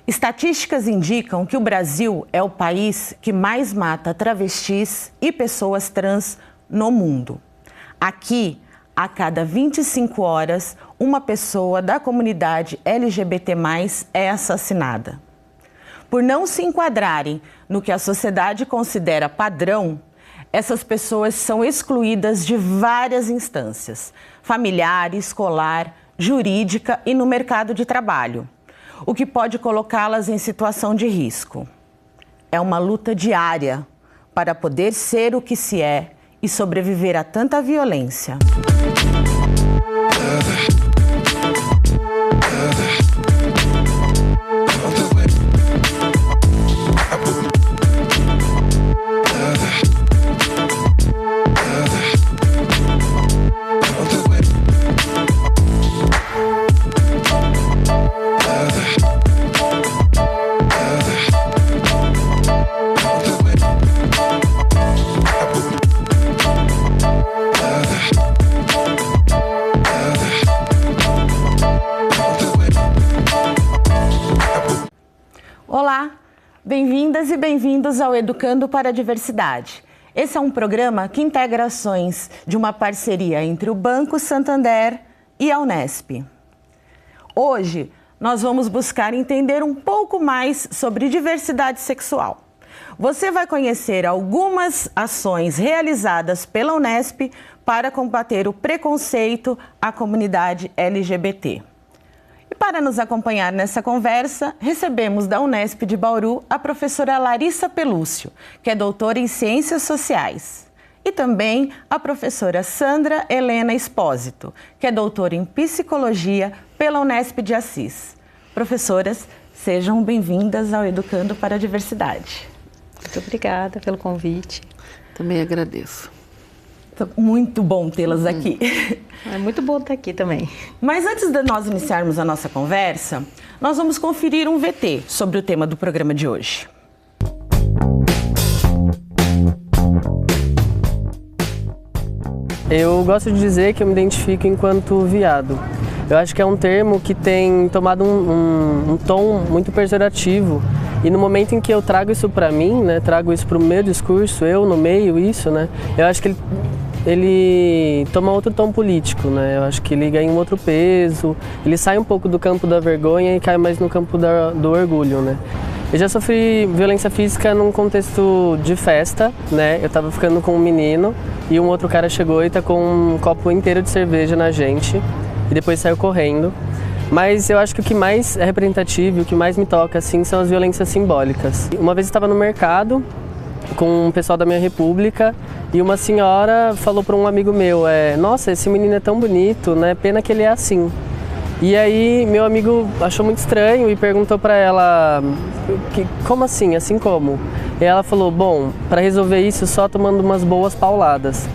Estatísticas indicam que o Brasil é o país que mais mata travestis e pessoas trans no mundo. Aqui, a cada 25 horas, uma pessoa da comunidade LGBT+ é assassinada. Por não se enquadrarem no que a sociedade considera padrão, essas pessoas são excluídas de várias instâncias, familiar, escolar, jurídica e no mercado de trabalho, o que pode colocá-las em situação de risco. É uma luta diária para poder ser o que se é e sobreviver a tanta violência. Olá, bem-vindas e bem-vindos ao Educando para a Diversidade. Esse é um programa que integra ações de uma parceria entre o Banco Santander e a Unesp. Hoje, nós vamos buscar entender um pouco mais sobre diversidade sexual. Você vai conhecer algumas ações realizadas pela Unesp para combater o preconceito à comunidade LGBT. E para nos acompanhar nessa conversa, recebemos da Unesp de Bauru a professora Larissa Pelúcio, que é doutora em Ciências Sociais. E também a professora Sandra Helena Espósito, que é doutora em Psicologia pela Unesp de Assis. Professoras, sejam bem-vindas ao Educando para a Diversidade. Muito obrigada pelo convite. Também agradeço. Muito bom tê-las aqui. É muito bom estar aqui também. Mas antes de nós iniciarmos a nossa conversa, nós vamos conferir um VT sobre o tema do programa de hoje. Eu gosto de dizer que eu me identifico enquanto viado. Eu acho que é um termo que tem tomado um tom muito pejorativo. E no momento em que eu trago isso para mim, né, trago isso para o meu discurso, eu no meio isso, né, eu acho que ele toma outro tom político, né, eu acho que ele ganha um outro peso, ele sai um pouco do campo da vergonha e cai mais no campo do orgulho, né. Eu já sofri violência física num contexto de festa, né, eu tava ficando com um menino e um outro cara chegou e tacou um copo inteiro de cerveja na gente e depois saiu correndo. Mas eu acho que o que mais é representativo, o que mais me toca assim, são as violências simbólicas. Uma vez eu estava no mercado com o pessoal da minha república e uma senhora falou para um amigo meu, nossa, esse menino é tão bonito, né? Pena que ele é assim. E aí meu amigo achou muito estranho e perguntou para ela, como assim, assim como? E ela falou, bom, para resolver isso só tomando umas boas pauladas.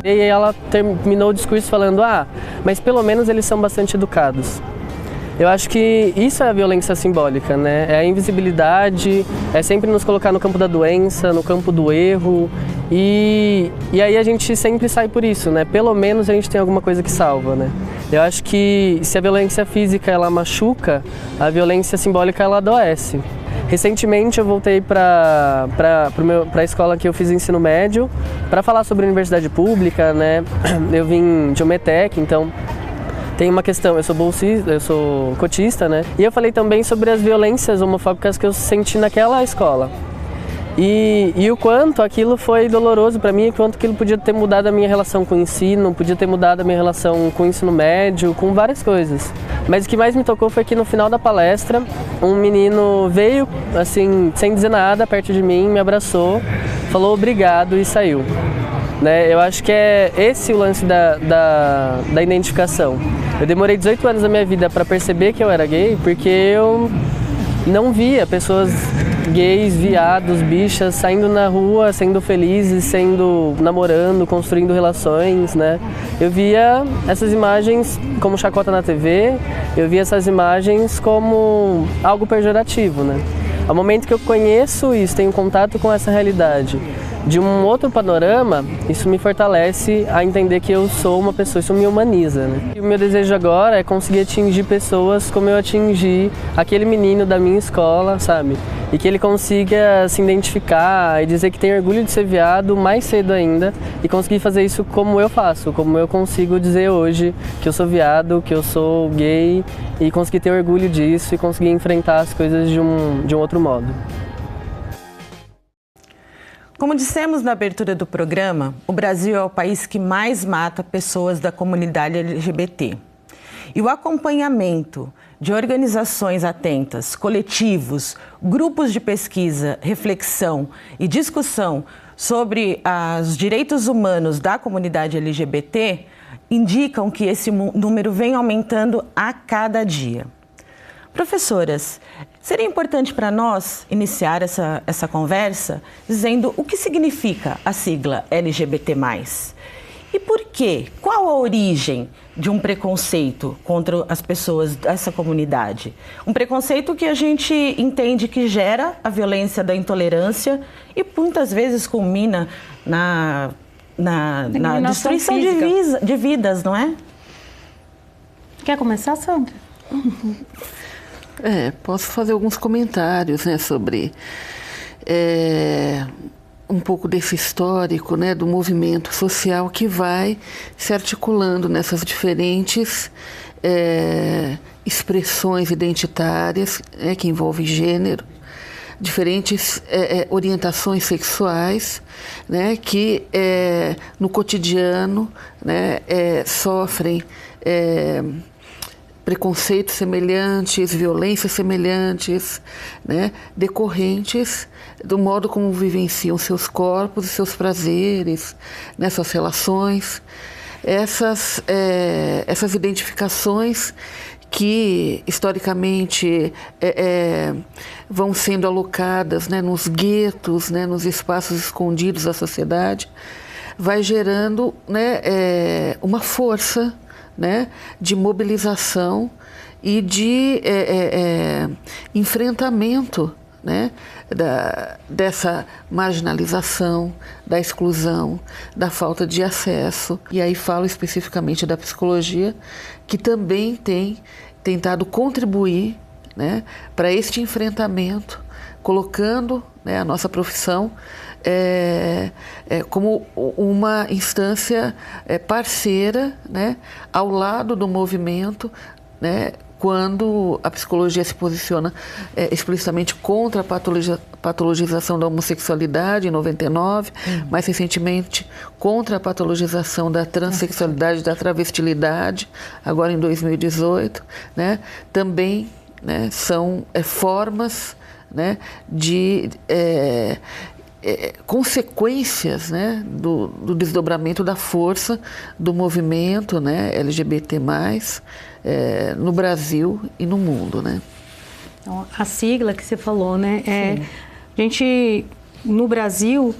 E aí ela terminou o discurso falando, mas pelo menos eles são bastante educados. Eu acho que isso é a violência simbólica, né? É a invisibilidade, é sempre nos colocar no campo da doença, no campo do erro. E aí a gente sempre sai por isso, né? Pelo menos a gente tem alguma coisa que salva, né? Eu acho que se a violência física ela machuca, a violência simbólica ela adoece. Recentemente eu voltei para a escola que eu fiz ensino médio para falar sobre universidade pública, né? Eu vim de Umetec, então tem uma questão, eu sou bolsista, eu sou cotista, né? E eu falei também sobre as violências homofóbicas que eu senti naquela escola. E o quanto aquilo foi doloroso para mim, o quanto aquilo podia ter mudado a minha relação com o ensino, podia ter mudado a minha relação com o ensino médio, com várias coisas. Mas o que mais me tocou foi que no final da palestra, um menino veio, assim, sem dizer nada, perto de mim, me abraçou, falou obrigado e saiu. Né? Eu acho que é esse o lance da identificação. Eu demorei 18 anos da minha vida para perceber que eu era gay, porque eu não via pessoas gays, viados, bichas saindo na rua, sendo felizes, namorando, construindo relações, né? Eu via essas imagens como chacota na TV, eu via essas imagens como algo pejorativo, né? Ao momento que eu conheço isso, tenho contato com essa realidade, de um outro panorama, isso me fortalece a entender que eu sou uma pessoa, isso me humaniza, né? E o meu desejo agora é conseguir atingir pessoas como eu atingi aquele menino da minha escola, sabe? E que ele consiga se identificar e dizer que tem orgulho de ser viado mais cedo ainda e conseguir fazer isso como eu faço, como eu consigo dizer hoje que eu sou viado, que eu sou gay e conseguir ter orgulho disso e conseguir enfrentar as coisas de um outro modo. Como dissemos na abertura do programa, o Brasil é o país que mais mata pessoas da comunidade LGBT. E o acompanhamento de organizações atentas, coletivos, grupos de pesquisa, reflexão e discussão sobre os direitos humanos da comunidade LGBT indicam que esse número vem aumentando a cada dia. Professoras, seria importante para nós iniciar essa conversa dizendo o que significa a sigla LGBT+. E por quê? Qual a origem de um preconceito contra as pessoas dessa comunidade? Um preconceito que a gente entende que gera a violência da intolerância e muitas vezes culmina na destruição de vidas, não é? Quer começar, Sandra? Posso fazer alguns comentários, né, sobre um pouco desse histórico, né, do movimento social que vai se articulando nessas diferentes expressões identitárias, que envolvem gênero, diferentes orientações sexuais, né, que no cotidiano, né, sofrem preconceitos semelhantes, violências semelhantes, né, decorrentes do modo como vivenciam seus corpos e seus prazeres, né, suas relações. Essas identificações que historicamente vão sendo alocadas, né, nos guetos, né, nos espaços escondidos da sociedade, vai gerando, né, uma força, né, de mobilização e de enfrentamento, né, dessa marginalização, da exclusão, da falta de acesso. E aí falo especificamente da psicologia, que também tem tentado contribuir, né, para este enfrentamento, colocando, né, a nossa profissão como uma instância parceira, né, ao lado do movimento, né, quando a psicologia se posiciona explicitamente contra a patologização da homossexualidade em 99, mais recentemente contra a patologização da transexualidade e da travestilidade, agora em 2018, né, também, né, são formas, né, de consequências, né, do desdobramento da força do movimento, né, LGBT+, no Brasil e no mundo, né? Então, a sigla que você falou, né, a gente, no Brasil,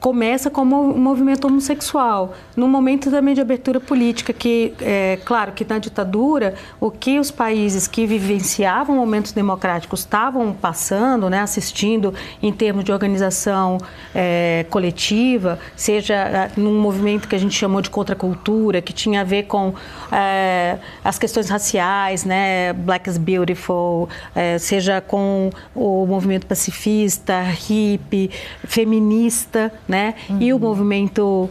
começa como um movimento homossexual, num momento também de abertura política, que, claro, que na ditadura, o que os países que vivenciavam momentos democráticos estavam passando, né, assistindo em termos de organização coletiva, seja num movimento que a gente chamou de contracultura, que tinha a ver com as questões raciais, né, Black is Beautiful, seja com o movimento pacifista, hippie, feminista, né? E o movimento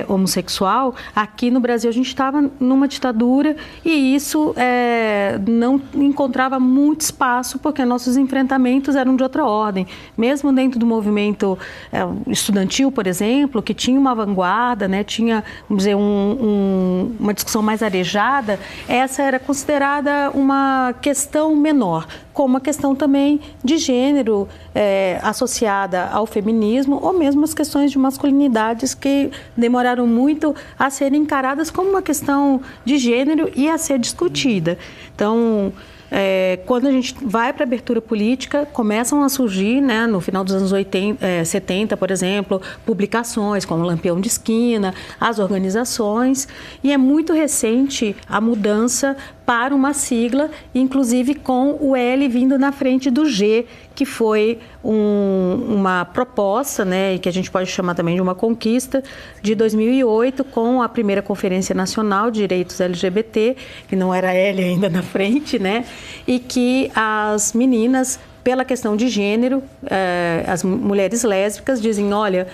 homossexual, aqui no Brasil a gente estava numa ditadura e isso não encontrava muito espaço porque nossos enfrentamentos eram de outra ordem. Mesmo dentro do movimento estudantil, por exemplo, que tinha uma vanguarda, né, tinha, vamos dizer, uma discussão mais arejada, essa era considerada uma questão menor, como a questão também de gênero associada ao feminismo ou mesmo as questões de masculinidades que demoraram muito a serem encaradas como uma questão de gênero e a ser discutida. Então, quando a gente vai para a abertura política, começam a surgir, né, no final dos anos 70, por exemplo, publicações como Lampião de Esquina, as organizações, e é muito recente a mudança para uma sigla, inclusive com o L vindo na frente do G, que foi uma proposta, né, que a gente pode chamar também de uma conquista, de 2008, com a primeira Conferência Nacional de Direitos LGBT, que não era L ainda na frente, né, e que as meninas, pela questão de gênero, as mulheres lésbicas dizem, olha,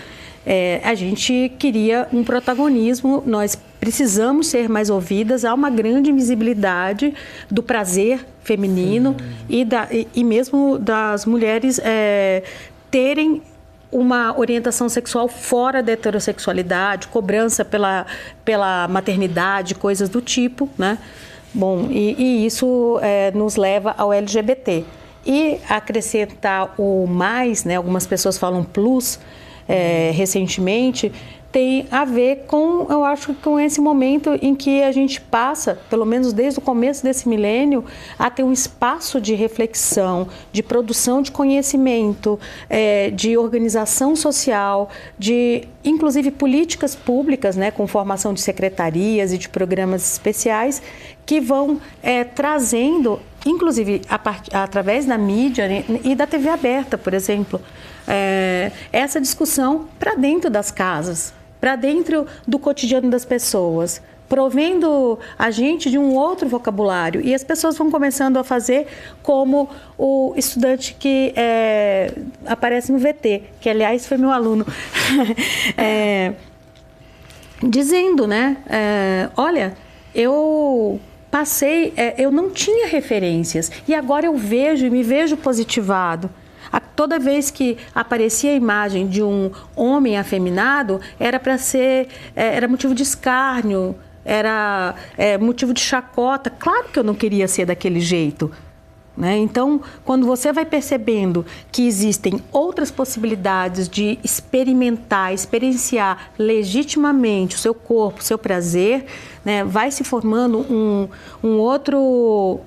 a gente queria um protagonismo, nós precisamos ser mais ouvidas, há uma grande invisibilidade do prazer feminino e mesmo das mulheres terem uma orientação sexual fora da heterossexualidade, cobrança pela maternidade, coisas do tipo, né? Bom, e isso nos leva ao LGBT. E acrescentar o mais, né? Algumas pessoas falam plus, recentemente, tem a ver com, eu acho, com esse momento em que a gente passa, pelo menos desde o começo desse milênio, a ter um espaço de reflexão, de produção de conhecimento, de organização social, de, inclusive, políticas públicas, né, com formação de secretarias e de programas especiais, que vão trazendo, inclusive, através da mídia, né, e da TV aberta, por exemplo, essa discussão para dentro das casas, para dentro do cotidiano das pessoas, provendo a gente de um outro vocabulário. E as pessoas vão começando a fazer como o estudante que aparece no VT, que, aliás, foi meu aluno, dizendo, né, olha, eu passei, eu não tinha referências e agora eu vejo e me vejo positivado. Toda vez que aparecia a imagem de um homem afeminado, era para ser, era motivo de escárnio, era motivo de chacota. Claro que eu não queria ser daquele jeito, né? Então, quando você vai percebendo que existem outras possibilidades de experienciar legitimamente o seu corpo, o seu prazer, né, vai se formando um outro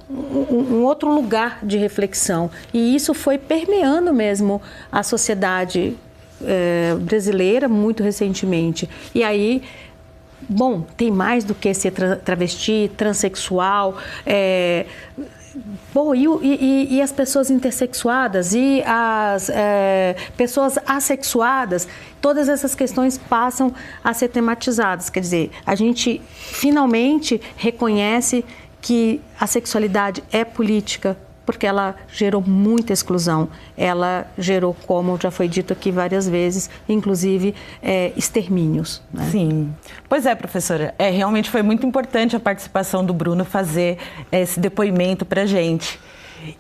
lugar de reflexão. E isso foi permeando mesmo a sociedade brasileira muito recentemente. E aí, bom, tem mais do que ser travesti, transexual, bom, e as pessoas intersexuadas e as pessoas assexuadas, todas essas questões passam a ser tematizadas. Quer dizer, a gente finalmente reconhece que a sexualidade é política, porque ela gerou muita exclusão. Ela gerou, como já foi dito aqui várias vezes, inclusive extermínios, né? Sim. Pois é, professora. Realmente foi muito importante a participação do Bruno fazer esse depoimento para a gente.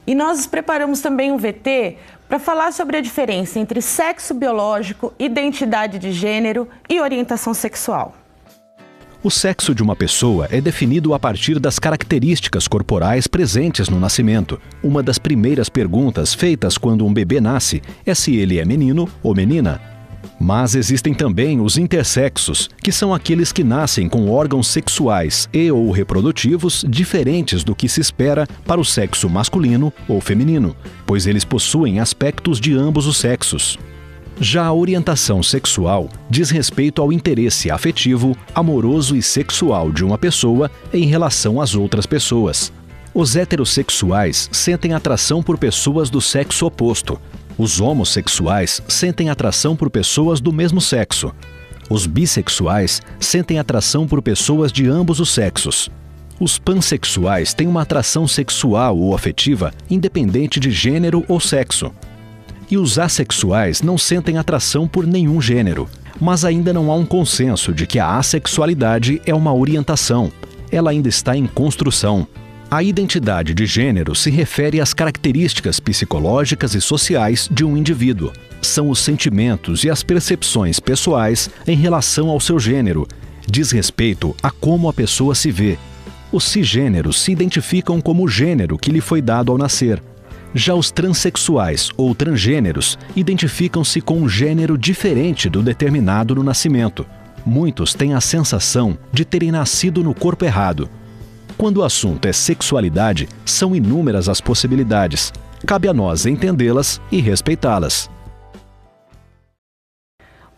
E nós preparamos também um VT para falar sobre a diferença entre sexo biológico, identidade de gênero e orientação sexual. O sexo de uma pessoa é definido a partir das características corporais presentes no nascimento. Uma das primeiras perguntas feitas quando um bebê nasce é se ele é menino ou menina. Mas existem também os intersexos, que são aqueles que nascem com órgãos sexuais e ou reprodutivos diferentes do que se espera para o sexo masculino ou feminino, pois eles possuem aspectos de ambos os sexos. Já a orientação sexual diz respeito ao interesse afetivo, amoroso e sexual de uma pessoa em relação às outras pessoas. Os heterossexuais sentem atração por pessoas do sexo oposto. Os homossexuais sentem atração por pessoas do mesmo sexo. Os bissexuais sentem atração por pessoas de ambos os sexos. Os pansexuais têm uma atração sexual ou afetiva independente de gênero ou sexo. E os assexuais não sentem atração por nenhum gênero, mas ainda não há um consenso de que a assexualidade é uma orientação. Ela ainda está em construção. A identidade de gênero se refere às características psicológicas e sociais de um indivíduo. São os sentimentos e as percepções pessoais em relação ao seu gênero. Diz respeito a como a pessoa se vê. Os cisgêneros se identificam como o gênero que lhe foi dado ao nascer. Já os transexuais ou transgêneros identificam-se com um gênero diferente do determinado no nascimento. Muitos têm a sensação de terem nascido no corpo errado. Quando o assunto é sexualidade, são inúmeras as possibilidades. Cabe a nós entendê-las e respeitá-las.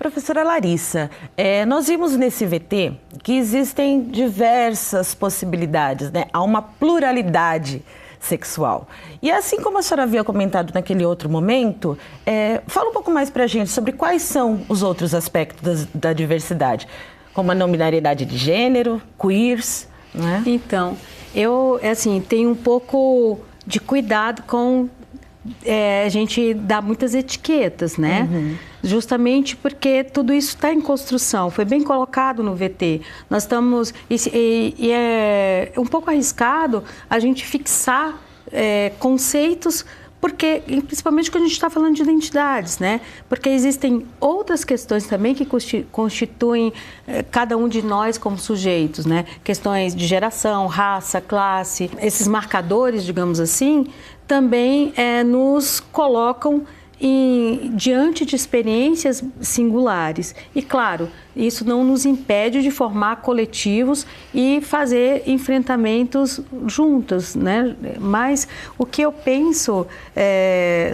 Professora Larissa, nós vimos nesse VT que existem diversas possibilidades, né? Há uma pluralidade sexual. E assim como a senhora havia comentado naquele outro momento, fala um pouco mais para a gente sobre quais são os outros aspectos da diversidade, como a não binariedade de gênero, queers, né? Então, eu, assim, tenho um pouco de cuidado com a gente dá muitas etiquetas, né? Justamente porque tudo isso está em construção, foi bem colocado no VT. Nós estamos, e é um pouco arriscado a gente fixar conceitos, porque, principalmente quando a gente está falando de identidades, né? Porque existem outras questões também que constituem cada um de nós como sujeitos, né? Questões de geração, raça, classe, esses marcadores, digamos assim, também nos colocam diante de experiências singulares. E, claro, isso não nos impede de formar coletivos e fazer enfrentamentos juntos, né? Mas o que eu penso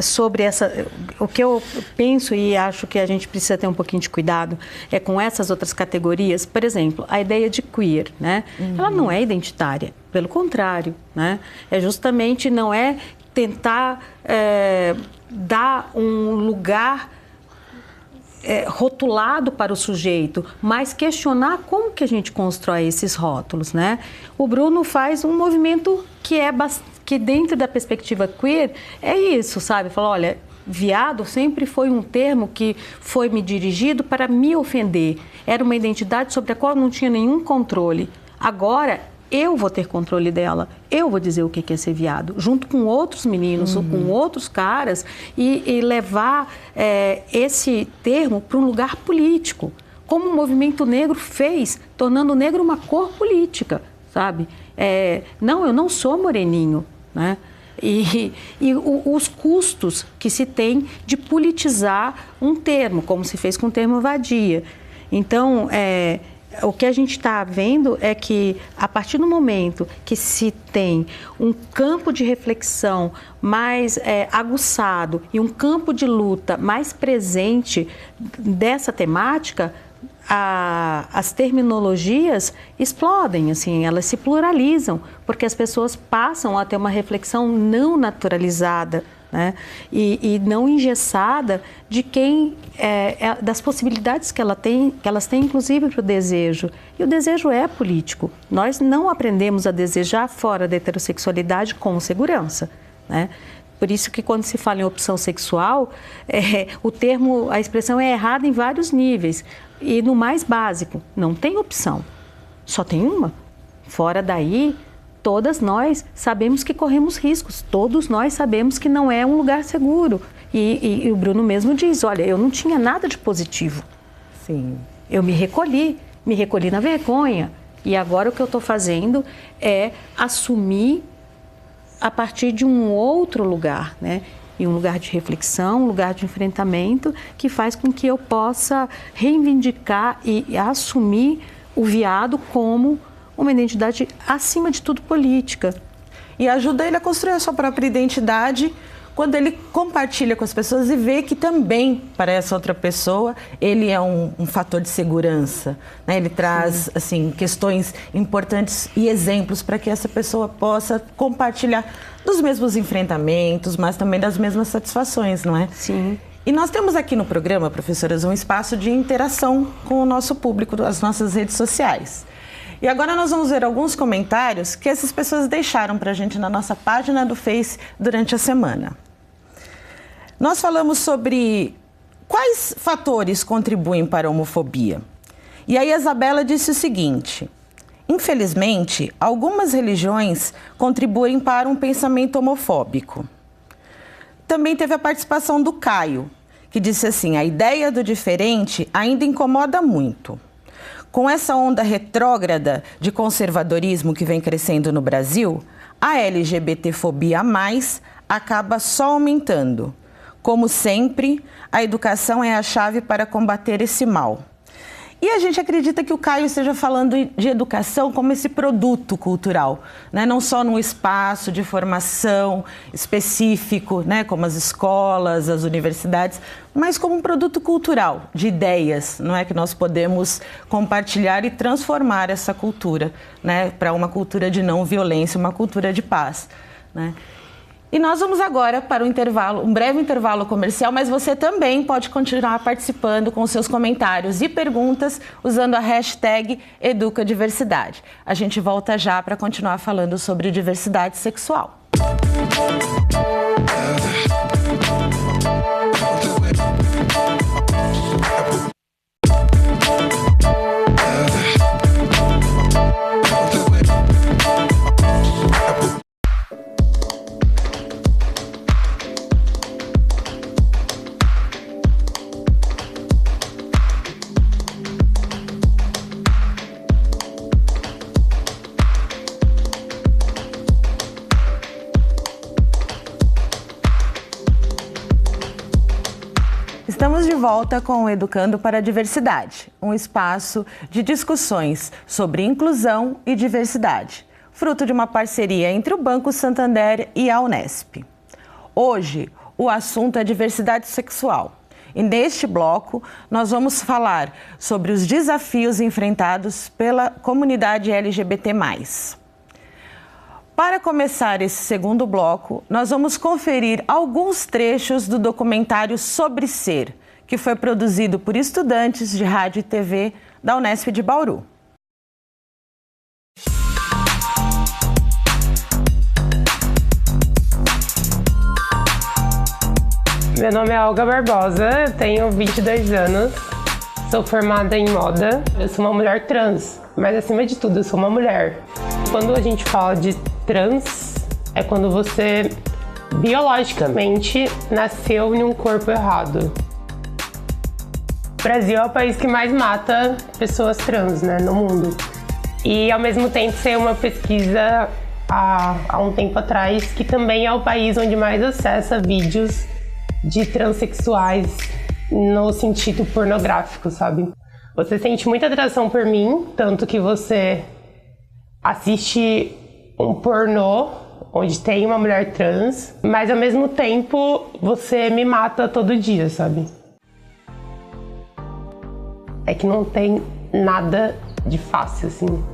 sobre o que eu penso e acho que a gente precisa ter um pouquinho de cuidado com essas outras categorias. Por exemplo, a ideia de queer, né? Ela não é identitária, pelo contrário, né? Justamente não é tentar dar um lugar rotulado para o sujeito, mas questionar como que a gente constrói esses rótulos, né? O Bruno faz um movimento que dentro da perspectiva queer é isso, sabe? Fala, olha, viado sempre foi um termo que foi me dirigido para me ofender. Era uma identidade sobre a qual eu não tinha nenhum controle. Agora, eu vou ter controle dela, eu vou dizer o que é ser viado, junto com outros meninos, com outros caras, e levar esse termo para um lugar político, como o movimento negro fez, tornando o negro uma cor política, sabe? Não, eu não sou moreninho, né? E os custos que se tem de politizar um termo, como se fez com o termo vadia. Então, o que a gente está vendo é que, a partir do momento que se tem um campo de reflexão mais aguçado e um campo de luta mais presente dessa temática, as terminologias explodem, assim, elas se pluralizam, porque as pessoas passam a ter uma reflexão não naturalizada, né? E não engessada de das possibilidades que elas têm, inclusive para o desejo. E o desejo é político. Nós não aprendemos a desejar fora da heterossexualidade com segurança, né? Por isso que quando se fala em opção sexual, a expressão é errada em vários níveis. E no mais básico, não tem opção, só tem uma. Fora daí, todas nós sabemos que corremos riscos, todos nós sabemos que não é um lugar seguro. E o Bruno mesmo diz, olha, eu não tinha nada de positivo. Sim. Eu me recolhi na vergonha. E agora o que eu estou fazendo é assumir a partir de um outro lugar, né? E um lugar de reflexão, um lugar de enfrentamento, que faz com que eu possa reivindicar e assumir o viado como uma identidade, acima de tudo, política. E ajuda ele a construir a sua própria identidade quando ele compartilha com as pessoas e vê que também, para essa outra pessoa, ele é um fator de segurança, né? Ele traz, assim, questões importantes e exemplos para que essa pessoa possa compartilhar dos mesmos enfrentamentos, mas também das mesmas satisfações, não é? Sim. E nós temos aqui no programa, professoras, um espaço de interação com o nosso público, as nossas redes sociais. E agora nós vamos ver alguns comentários que essas pessoas deixaram para a gente na nossa página do Face durante a semana. Nós falamos sobre quais fatores contribuem para a homofobia. E aí a Isabela disse o seguinte: infelizmente, algumas religiões contribuem para um pensamento homofóbico. Também teve a participação do Caio, que disse assim: a ideia do diferente ainda incomoda muito. Com essa onda retrógrada de conservadorismo que vem crescendo no Brasil, a LGBTfobia a mais acaba só aumentando. Como sempre, a educação é a chave para combater esse mal. E a gente acredita que o Caio esteja falando de educação como esse produto cultural, né? Não só num espaço de formação específico, né? Como as escolas, as universidades, mas como um produto cultural, de ideias, não é? Que nós podemos compartilhar e transformar essa cultura, né? Para uma cultura de não violência, uma cultura de paz, né? E nós vamos agora para um breve intervalo comercial, mas você também pode continuar participando com seus comentários e perguntas usando a hashtag #EducaDiversidade. A gente volta já para continuar falando sobre diversidade sexual. Estamos de volta com o Educando para a Diversidade, um espaço de discussões sobre inclusão e diversidade, fruto de uma parceria entre o Banco Santander e a Unesp. Hoje, o assunto é diversidade sexual. E neste bloco, nós vamos falar sobre os desafios enfrentados pela comunidade LGBT+. Para começar esse segundo bloco, nós vamos conferir alguns trechos do documentário Sobre Ser, que foi produzido por estudantes de rádio e TV da Unesp de Bauru. Meu nome é Olga Barbosa, eu tenho 22 anos, sou formada em moda, eu sou uma mulher trans, mas acima de tudo eu sou uma mulher. Quando a gente fala de trans, é quando você biologicamente nasceu em um corpo errado. O Brasil é o país que mais mata pessoas trans, né, no mundo. E ao mesmo tempo saiu uma pesquisa há um tempo atrás que também é o país onde mais acessa vídeos de transexuais no sentido pornográfico, sabe? Você sente muita atração por mim, tanto que você assiste um pornô onde tem uma mulher trans, mas ao mesmo tempo você me mata todo dia, sabe? É que não tem nada de fácil, assim.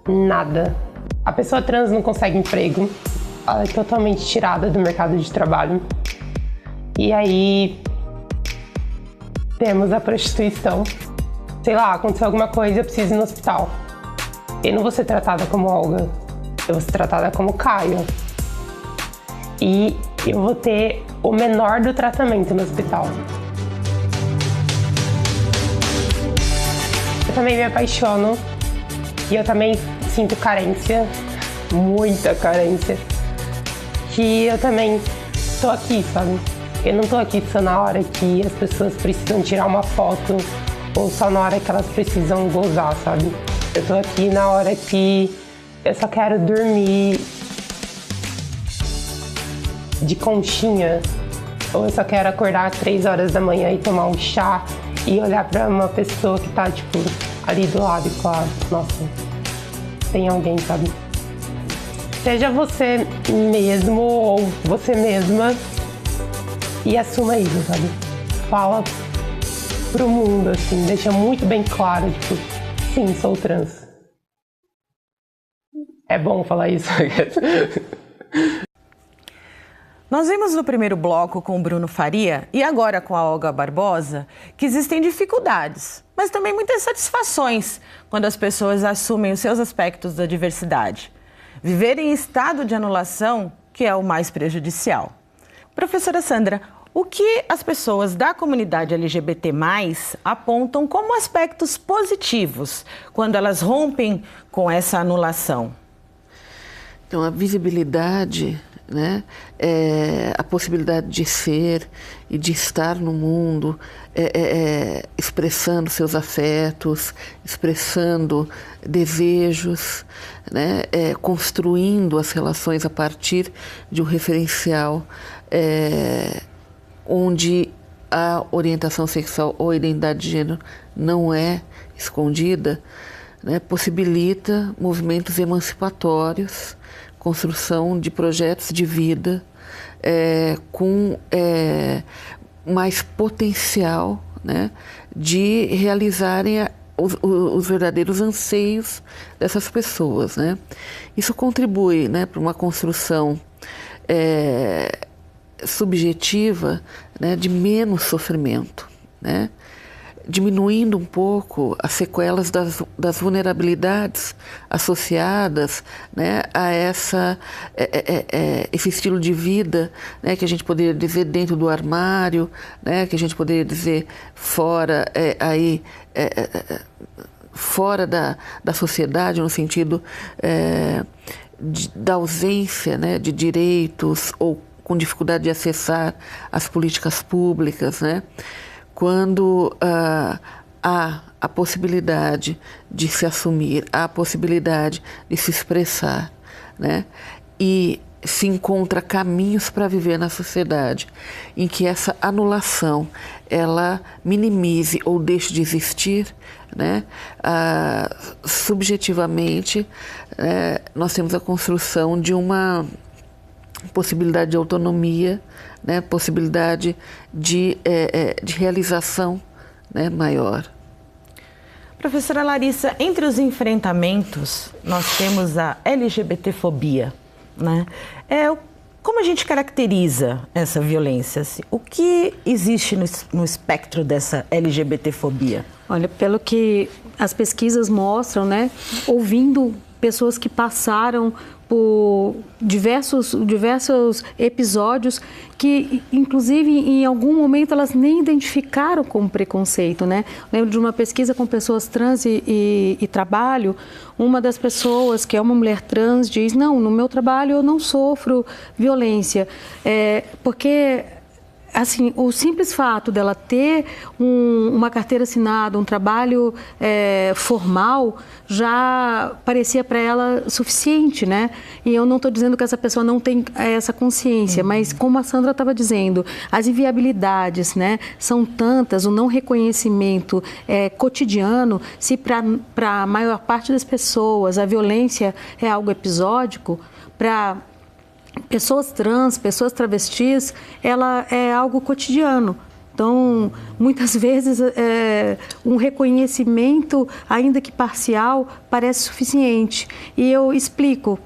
Nada. A pessoa trans não consegue emprego, ela é totalmente tirada do mercado de trabalho. E aí temos a prostituição. Sei lá, aconteceu alguma coisa, eu preciso ir no hospital. Eu não vou ser tratada como Olga, eu vou ser tratada como Caio. E eu vou ter o menor do tratamento no hospital. Eu também me apaixono e eu também sinto carência, muita carência. Que eu também tô aqui, sabe? Eu não tô aqui só na hora que as pessoas precisam tirar uma foto ou só na hora que elas precisam gozar, sabe? Eu tô aqui na hora que eu só quero dormir de conchinha, ou eu só quero acordar às 3 horas da manhã e tomar um chá e olhar pra uma pessoa que tá, tipo, ali do lado e falar, nossa, tem alguém, sabe? Seja você mesmo ou você mesma e assuma isso, sabe? Fala pro mundo, assim, deixa muito bem claro, tipo, sim, sou trans. É bom falar isso. Nós vimos no primeiro bloco com o Bruno Faria e agora com a Olga Barbosa que existem dificuldades, mas também muitas satisfações quando as pessoas assumem os seus aspectos da diversidade. Viver em estado de anulação, que é o mais prejudicial. Professora Sandra, o que as pessoas da comunidade LGBT+, apontam como aspectos positivos quando elas rompem com essa anulação? Então, a visibilidade, né, a possibilidade de ser e de estar no mundo, expressando seus afetos, expressando desejos, né, construindo as relações a partir de um referencial onde a orientação sexual ou a identidade de gênero não é escondida, né, possibilita movimentos emancipatórios, construção de projetos de vida com mais potencial, né, de realizarem os verdadeiros anseios dessas pessoas, né? Isso contribui, né, para uma construção subjetiva, né, de menos sofrimento, né? Diminuindo um pouco as sequelas das vulnerabilidades associadas, né, a esse estilo de vida, né, que a gente poderia dizer dentro do armário, né, que a gente poderia dizer fora, fora da sociedade, no sentido da ausência, né, de direitos ou com dificuldade de acessar as políticas públicas, né? Quando há a possibilidade de se assumir, há a possibilidade de se expressar, né? E se encontra caminhos para viver na sociedade em que essa anulação ela minimize ou deixe de existir, né? Subjetivamente, nós temos a construção de uma possibilidade de autonomia, né, possibilidade de realização, né, maior. Professora Larissa, entre os enfrentamentos, nós temos a LGBTfobia, né? Como a gente caracteriza essa violência? O que existe no espectro dessa LGBTfobia? Olha, pelo que as pesquisas mostram, né, ouvindo pessoas que passaram por diversos episódios que, inclusive, em algum momento elas nem identificaram como preconceito, né? Lembro de uma pesquisa com pessoas trans e trabalho, uma das pessoas, que é uma mulher trans, diz, não, no meu trabalho eu não sofro violência, porque... Assim, o simples fato dela ter uma carteira assinada, um trabalho formal, já parecia para ela suficiente, né? E eu não estou dizendo que essa pessoa não tem essa consciência, mas como a Sandra estava dizendo, as inviabilidades, né, são tantas, o não reconhecimento cotidiano, se para a maior parte das pessoas a violência é algo episódico, para pessoas trans, pessoas travestis, ela é algo cotidiano. Então, muitas vezes, um reconhecimento, ainda que parcial, parece suficiente. E eu explico,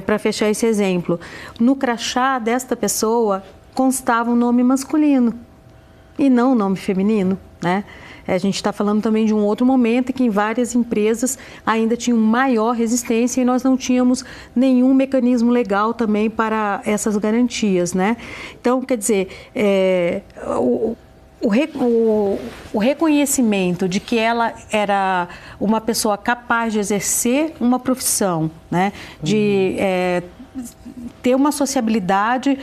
para fechar esse exemplo. No crachá desta pessoa constava um nome masculino e não um nome feminino, né? A gente está falando também de um outro momento em que em várias empresas ainda tinham maior resistência e nós não tínhamos nenhum mecanismo legal também para essas garantias, né? Então, quer dizer, o reconhecimento de que ela era uma pessoa capaz de exercer uma profissão, né? De ter uma sociabilidade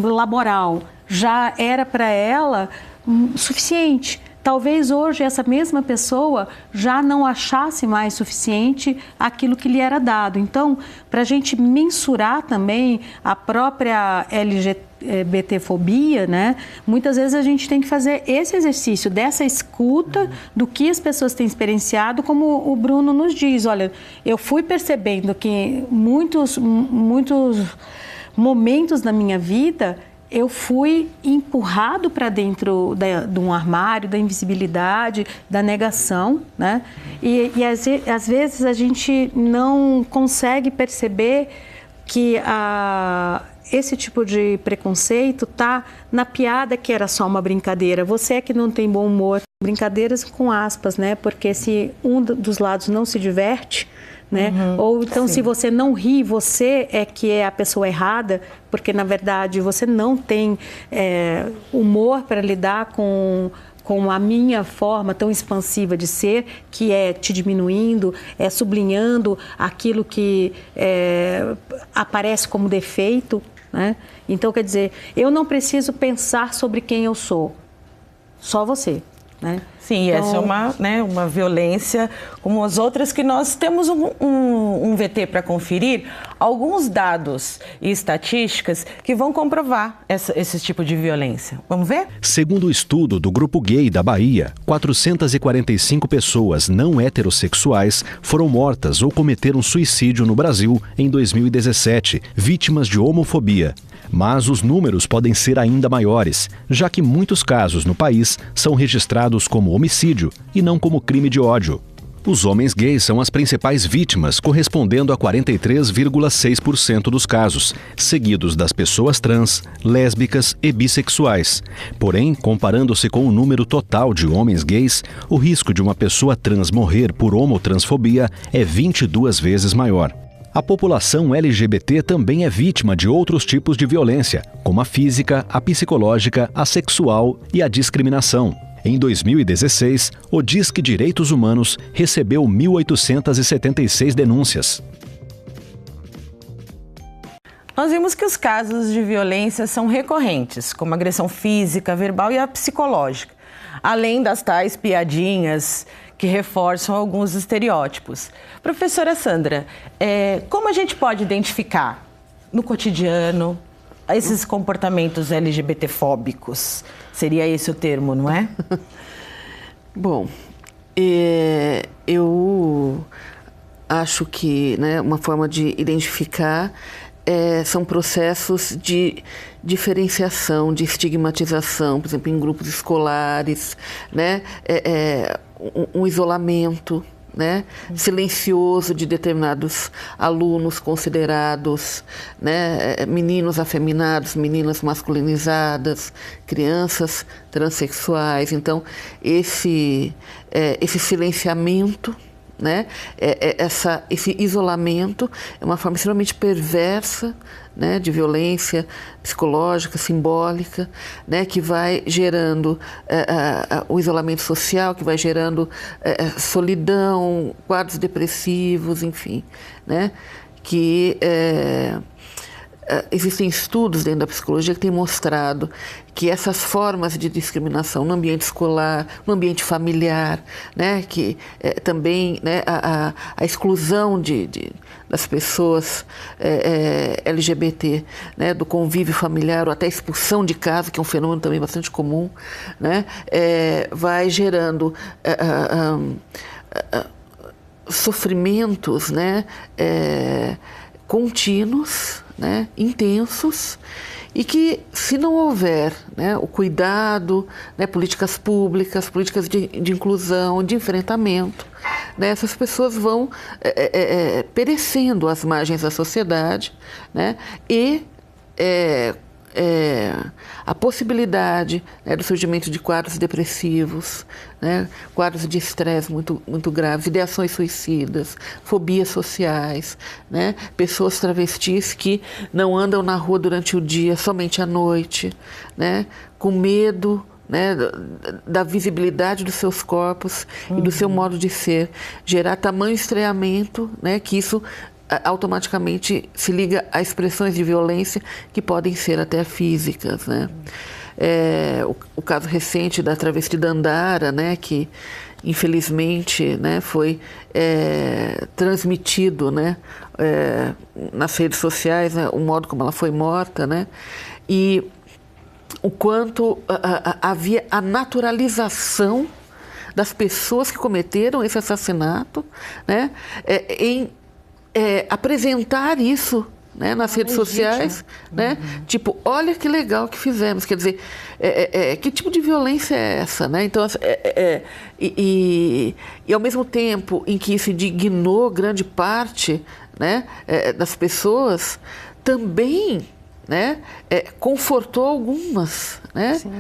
laboral, já era para ela suficiente. Talvez hoje essa mesma pessoa já não achasse mais suficiente aquilo que lhe era dado. Então, para a gente mensurar também a própria LGBTfobia, né, muitas vezes a gente tem que fazer esse exercício dessa escuta do que as pessoas têm experienciado, como o Bruno nos diz. Olha, eu fui percebendo que muitos momentos da minha vida eu fui empurrado para dentro de um armário, da invisibilidade, da negação, né? E às vezes a gente não consegue perceber que esse tipo de preconceito está na piada que era só uma brincadeira. Você é que não tem bom humor. Brincadeiras com aspas, né? Porque se um dos lados não se diverte, né? Ou então, sim, se você não ri, você é que é a pessoa errada, porque na verdade você não tem humor para lidar com a minha forma tão expansiva de ser, que é te diminuindo, sublinhando aquilo que aparece como defeito, né? Então, quer dizer, eu não preciso pensar sobre quem eu sou, só você. Né? Sim, então, essa é uma violência como as outras que nós temos um VT para conferir, alguns dados e estatísticas que vão comprovar esse tipo de violência. Vamos ver? Segundo o estudo do Grupo Gay da Bahia, 445 pessoas não heterossexuais foram mortas ou cometeram suicídio no Brasil em 2017, vítimas de homofobia. Mas os números podem ser ainda maiores, já que muitos casos no país são registrados como homicídio e não como crime de ódio. Os homens gays são as principais vítimas, correspondendo a 43,6% dos casos, seguidos das pessoas trans, lésbicas e bissexuais. Porém, comparando-se com o número total de homens gays, o risco de uma pessoa trans morrer por homotransfobia é 22 vezes maior. A população LGBT também é vítima de outros tipos de violência, como a física, a psicológica, a sexual e a discriminação. Em 2016, o Disque Direitos Humanos recebeu 1.876 denúncias. Nós vimos que os casos de violência são recorrentes, como agressão física, verbal e a psicológica, além das tais piadinhas que reforçam alguns estereótipos. Professora Sandra, como a gente pode identificar no cotidiano esses comportamentos LGBTfóbicos? Seria esse o termo, não é? Bom, eu acho que, né, uma forma de identificar são processos de diferenciação, de estigmatização, por exemplo, em grupos escolares, né, um isolamento, né, silencioso de determinados alunos considerados, né, meninos afeminados, meninas masculinizadas, crianças transexuais. Então, esse silenciamento, né, esse isolamento é uma forma extremamente perversa, né, de violência psicológica, simbólica, né, que vai gerando o isolamento social, que vai gerando solidão, quadros depressivos, enfim, né, que existem estudos dentro da psicologia que têm mostrado que essas formas de discriminação no ambiente escolar, no ambiente familiar, né, que também, né, a exclusão das pessoas LGBT, né, do convívio familiar, ou até expulsão de casa, que é um fenômeno também bastante comum, né, vai gerando sofrimentos, né, contínuos, né, intensos, e que, se não houver, né, o cuidado, né, políticas públicas, políticas de inclusão, de enfrentamento, né, essas pessoas vão perecendo às margens da sociedade, né, e a possibilidade, né, do surgimento de quadros depressivos, né, quadros de estresse muito graves, ideações suicidas, fobias sociais, né, pessoas travestis que não andam na rua durante o dia, somente à noite, né, com medo, né, da visibilidade dos seus corpos e do seu modo de ser, gerar tamanho estranhamento, né, que isso automaticamente se liga a expressões de violência que podem ser até físicas, né? O caso recente da travesti Dandara, né, que infelizmente, né, foi transmitido, né, nas redes sociais, né, o modo como ela foi morta, né, e o quanto havia a naturalização das pessoas que cometeram esse assassinato, né, em apresentar isso, né, nas redes sociais, né? Tipo, olha que legal que fizemos, quer dizer, que tipo de violência é essa, né? Então, e ao mesmo tempo em que isso indignou grande parte, né, das pessoas, também, né, confortou algumas, né? Sim.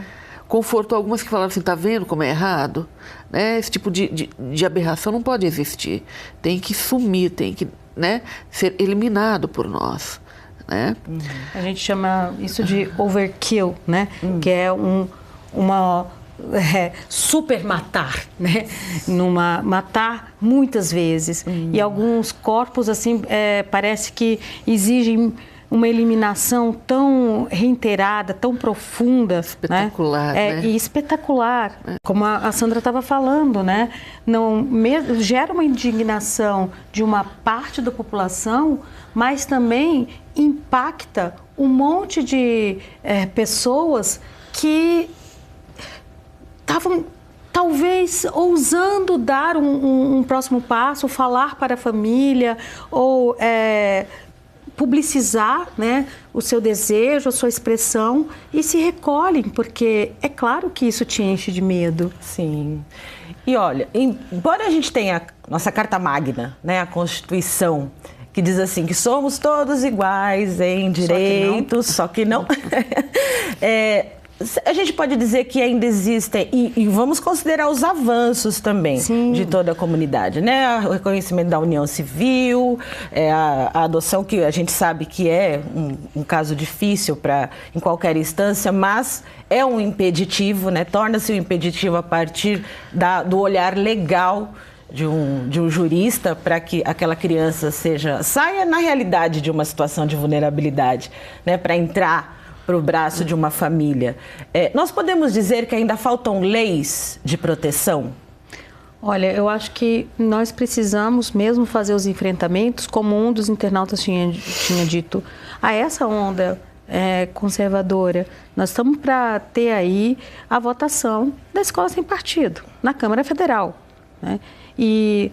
Confortou algumas que falaram assim, tá vendo como é errado? Né? Esse tipo de aberração não pode existir, tem que sumir, tem que, né, ser eliminado por nós, né? A gente chama isso de overkill, né? Que é uma super matar, né? Matar muitas vezes. E alguns corpos, assim, parece que exigem uma eliminação tão reiterada, tão profunda, espetacular, né? E espetacular, como a Sandra estava falando, né? Não, gera uma indignação de uma parte da população, mas também impacta um monte de pessoas que estavam talvez ousando dar um próximo passo, falar para a família ou publicizar, né, o seu desejo, a sua expressão, e se recolhem, porque é claro que isso te enche de medo. Sim. E olha, embora a gente tenha a nossa Carta Magna, né, a Constituição, que diz assim, que somos todos iguais em direitos, só que não. A gente pode dizer que ainda existem, e vamos considerar os avanços também, sim, de toda a comunidade, né? O reconhecimento da união civil, a adoção, que a gente sabe que é um caso difícil em qualquer instância, mas é um impeditivo, né? Torna-se um impeditivo a partir do olhar legal de um jurista para que aquela criança saia na realidade de uma situação de vulnerabilidade, né? Para entrar para o braço de uma família. Nós podemos dizer que ainda faltam leis de proteção? Olha, eu acho que nós precisamos mesmo fazer os enfrentamentos, como um dos internautas tinha dito, a essa onda conservadora. Nós estamos para ter aí a votação da escola sem partido, na Câmara Federal, né? E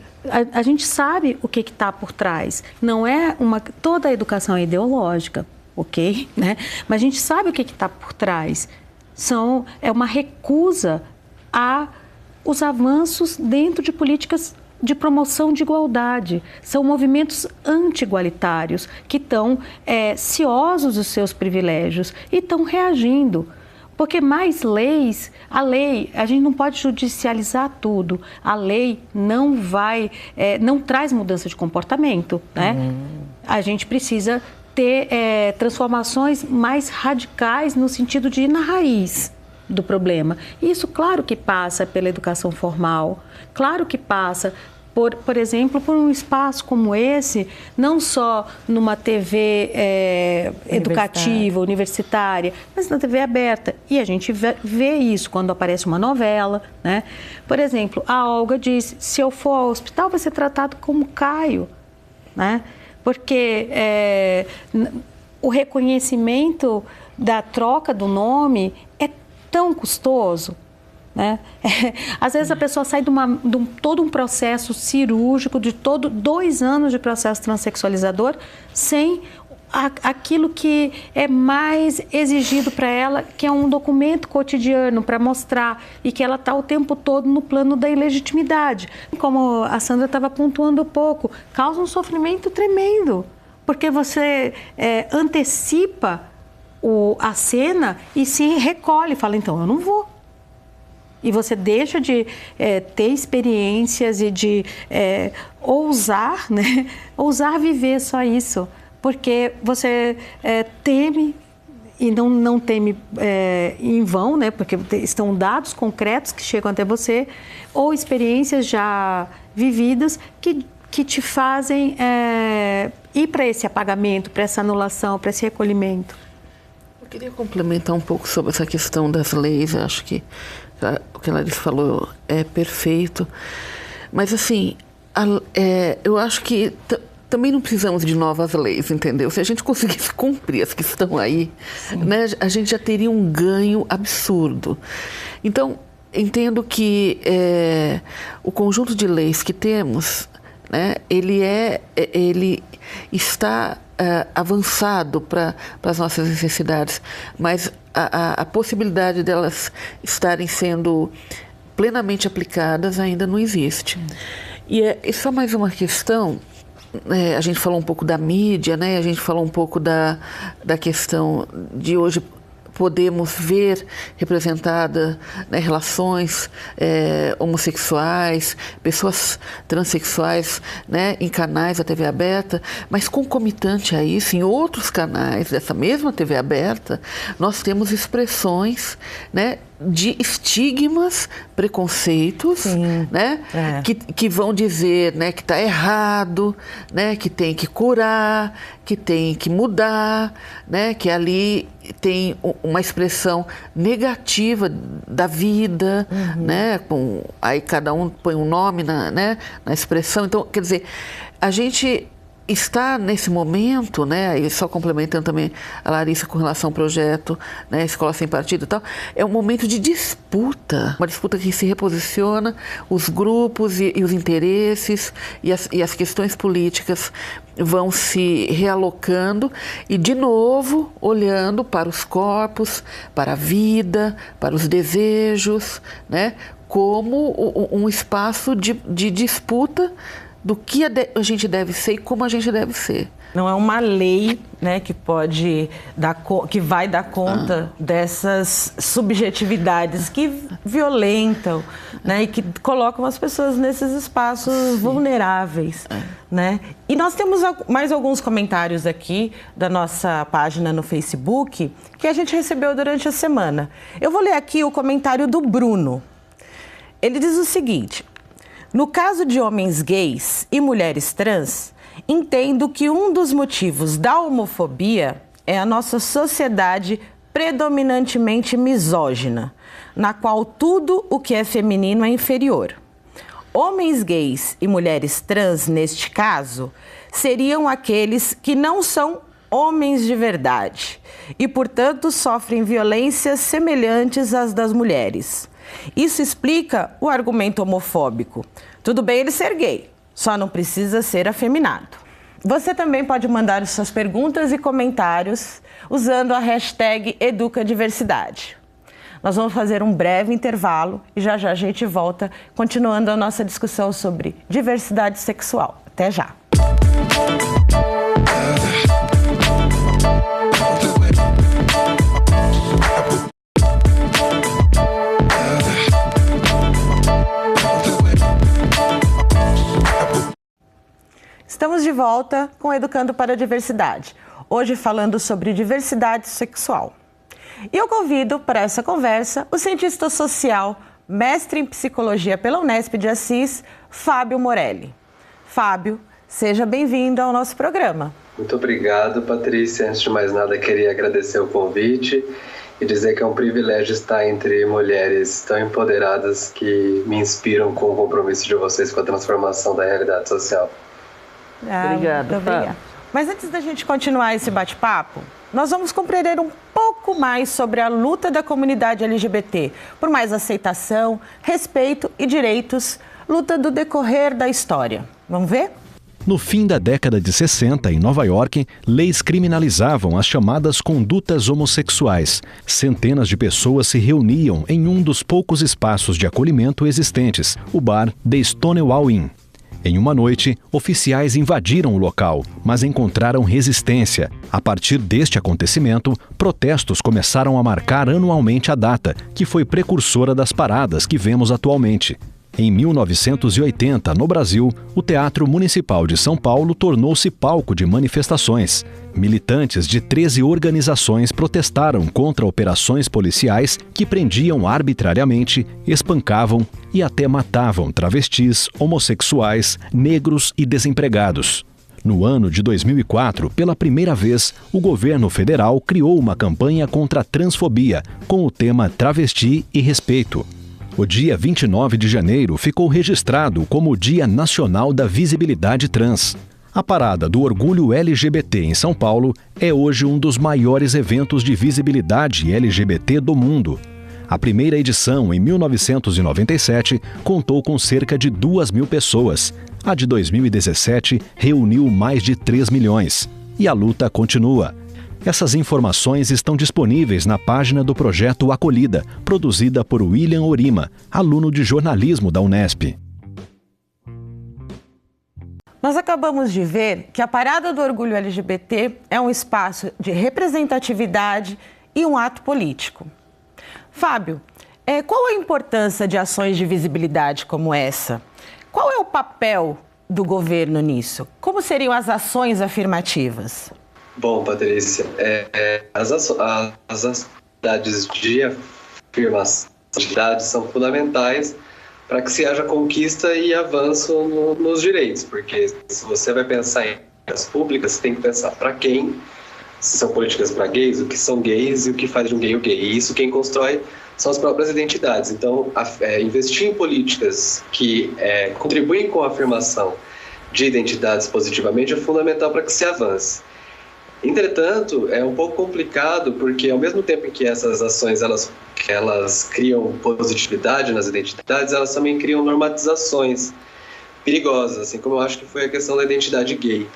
a gente sabe o que está por trás. Não é toda a educação é ideológica, ok, né? Mas a gente sabe o que está por trás. É uma recusa aos avanços dentro de políticas de promoção de igualdade. São movimentos anti-igualitários que estão ciosos dos seus privilégios e estão reagindo. Porque mais leis, a gente não pode judicializar tudo. A lei não traz mudança de comportamento, né? A gente precisa ter transformações mais radicais no sentido de ir na raiz do problema. Isso, claro que passa pela educação formal, claro que passa, por exemplo, por um espaço como esse, não só numa TV educativa, universitária, mas na TV aberta. E a gente vê isso quando aparece uma novela, né? Por exemplo, a Olga diz, se eu for ao hospital, vai ser tratado como Caio, né? Porque o reconhecimento da troca do nome é tão custoso, né? Às vezes a pessoa sai de todo um processo cirúrgico, de 2 anos de processo transexualizador, sem aquilo que é mais exigido para ela, que é um documento cotidiano para mostrar, e que ela está o tempo todo no plano da ilegitimidade. Como a Sandra estava pontuando um pouco, causa um sofrimento tremendo, porque você antecipa a cena e se recolhe, fala, então eu não vou. E você deixa de ter experiências e de ousar, né? Ousar viver só isso. Porque você teme, e não teme em vão, né? Porque estão dados concretos que chegam até você, ou experiências já vividas que te fazem ir para esse apagamento, para essa anulação, para esse recolhimento. Eu queria complementar um pouco sobre essa questão das leis. Eu acho que o que a Larissa falou é perfeito. Mas, assim, eu acho que também não precisamos de novas leis, entendeu? Se a gente conseguisse cumprir as que estão aí, né, a gente já teria um ganho absurdo. Então, entendo que o conjunto de leis que temos, né, ele está avançado para as nossas necessidades, mas a possibilidade delas estarem sendo plenamente aplicadas ainda não existe. E só mais uma questão. A gente falou um pouco da mídia, né? A gente falou um pouco da questão de hoje podemos ver representada, né, relações homossexuais, pessoas transexuais, né, em canais da TV aberta, mas concomitante a isso, em outros canais dessa mesma TV aberta, nós temos expressões, né, de estigmas, preconceitos, né, que vão dizer, né, que está errado, né, que tem que curar, que tem que mudar, né, que ali tem uma expressão negativa da vida, né, aí cada um põe um nome na expressão. Então, quer dizer, a gente está nesse momento, né, e só complementando também a Larissa com relação ao projeto, né, Escola Sem Partido e tal, é um momento de disputa, uma disputa que se reposiciona, os grupos e os interesses e as questões políticas vão se realocando e, de novo, olhando para os corpos, para a vida, para os desejos, né, como um espaço de disputa do que a gente deve ser e como a gente deve ser. Não é uma lei, né, que vai dar conta dessas subjetividades que violentam, né, e que colocam as pessoas nesses espaços vulneráveis, né? E nós temos mais alguns comentários aqui da nossa página no Facebook que a gente recebeu durante a semana. Eu vou ler aqui o comentário do Bruno. Ele diz o seguinte: no caso de homens gays e mulheres trans, entendo que um dos motivos da homofobia é a nossa sociedade predominantemente misógina, na qual tudo o que é feminino é inferior. Homens gays e mulheres trans, neste caso, seriam aqueles que não são homens de verdade e, portanto, sofrem violências semelhantes às das mulheres. Isso explica o argumento homofóbico. Tudo bem ele ser gay, só não precisa ser afeminado. Você também pode mandar suas perguntas e comentários usando a hashtag EducaDiversidade. Nós vamos fazer um breve intervalo e já já a gente volta continuando a nossa discussão sobre diversidade sexual. Até já! Estamos de volta com Educando para a Diversidade, hoje falando sobre diversidade sexual. E eu convido para essa conversa o cientista social, mestre em psicologia pela Unesp de Assis, Fábio Morelli. Fábio, seja bem-vindo ao nosso programa. Muito obrigado, Patrícia. Antes de mais nada, queria agradecer o convite e dizer que é um privilégio estar entre mulheres tão empoderadas que me inspiram com o compromisso de vocês com a transformação da realidade social. Obrigada. Mas antes da gente continuar esse bate-papo, nós vamos compreender um pouco mais sobre a luta da comunidade LGBT por mais aceitação, respeito e direitos, luta do decorrer da história. Vamos ver? No fim da década de 60, em Nova York, leis criminalizavam as chamadas condutas homossexuais. Centenas de pessoas se reuniam em um dos poucos espaços de acolhimento existentes, o bar The Stonewall Inn. Em uma noite, oficiais invadiram o local, mas encontraram resistência. A partir deste acontecimento, protestos começaram a marcar anualmente a data, que foi precursora das paradas que vemos atualmente. Em 1980, no Brasil, o Teatro Municipal de São Paulo tornou-se palco de manifestações. Militantes de 13 organizações protestaram contra operações policiais que prendiam arbitrariamente, espancavam e até matavam travestis, homossexuais, negros e desempregados. No ano de 2004, pela primeira vez, o governo federal criou uma campanha contra a transfobia, com o tema Travesti e Respeito. O dia 29 de janeiro ficou registrado como o Dia Nacional da Visibilidade Trans. A Parada do Orgulho LGBT em São Paulo é hoje um dos maiores eventos de visibilidade LGBT do mundo. A primeira edição, em 1997, contou com cerca de 2.000 pessoas. A de 2017 reuniu mais de 3 milhões. E a luta continua. Essas informações estão disponíveis na página do projeto Acolhida, produzida por William Orima, aluno de jornalismo da Unesp. Nós acabamos de ver que a Parada do Orgulho LGBT é um espaço de representatividade e um ato político. Fábio, qual a importância de ações de visibilidade como essa? Qual é o papel do governo nisso? Como seriam as ações afirmativas? Bom, Patrícia, as atividades de afirmação de dados são fundamentais para que se haja conquista e avanço nos direitos, porque se você vai pensar em políticas públicas, você tem que pensar para quem, se são políticas para gays, o que são gays e o que faz de um gay o gay. E isso quem constrói são as próprias identidades. Então, investir em políticas que contribuem com a afirmação de identidades positivamente é fundamental para que se avance. Entretanto, é um pouco complicado porque, ao mesmo tempo em que essas ações elas criam positividade nas identidades, elas também criam normatizações perigosas, assim como eu acho que foi a questão da identidade gay,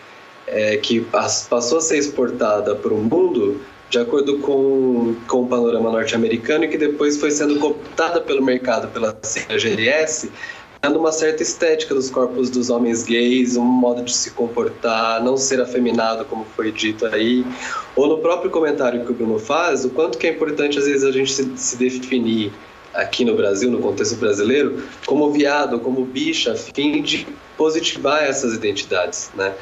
que passou a ser exportada para o mundo de acordo com o panorama norte-americano e que depois foi sendo cooptada pelo mercado, pela GLS, dando uma certa estética dos corpos dos homens gays, um modo de se comportar, não ser afeminado, como foi dito aí, ou no próprio comentário que o Bruno faz, o quanto que é importante às vezes a gente se definir aqui no Brasil, no contexto brasileiro, como viado, como bicha, a fim de positivar essas identidades, né?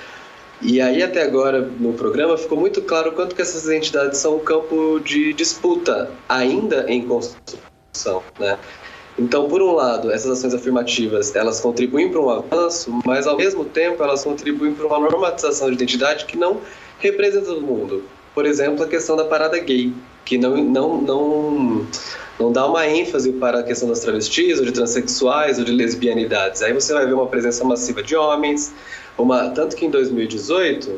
E aí até agora no programa ficou muito claro o quanto que essas identidades são um campo de disputa ainda em construção, né? Então, por um lado, essas ações afirmativas, elas contribuem para um avanço, mas ao mesmo tempo elas contribuem para uma normatização de identidade que não representa todo mundo. Por exemplo, a questão da parada gay, que não dá uma ênfase para a questão das travestis, ou de transexuais, ou de lesbianidades. Aí você vai ver uma presença massiva de homens, tanto que em 2018,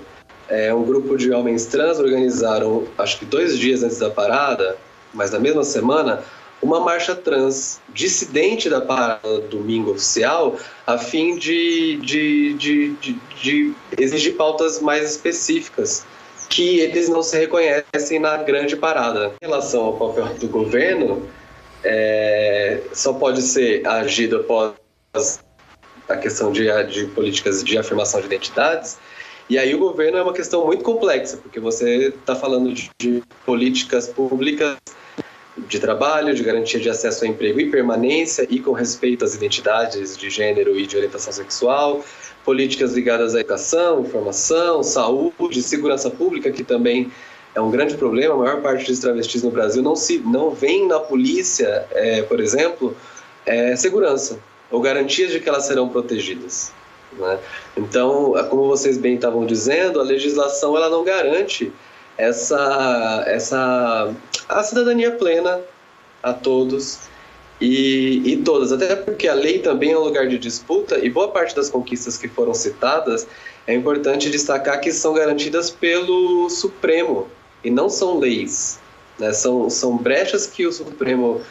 um grupo de homens trans organizaram, acho que 2 dias antes da parada, mas na mesma semana, uma marcha trans dissidente da parada domingo oficial, a fim de exigir pautas mais específicas, que eles não se reconhecem na grande parada. Em relação ao papel do governo, só pode ser agido após a questão de políticas de afirmação de identidades, e aí o governo é uma questão muito complexa, porque você está falando de políticas públicas de trabalho, de garantia de acesso ao emprego e permanência e com respeito às identidades de gênero e de orientação sexual, políticas ligadas à educação, informação, saúde, segurança pública, que também é um grande problema. A maior parte dos travestis no Brasil não vem na polícia, por exemplo, segurança ou garantias de que elas serão protegidas, né? Então, como vocês bem estavam dizendo, a legislação ela não garante a cidadania plena a todos e todas, até porque a lei também é um lugar de disputa e boa parte das conquistas que foram citadas é importante destacar que são garantidas pelo Supremo e não são leis, né? São brechas que o Supremo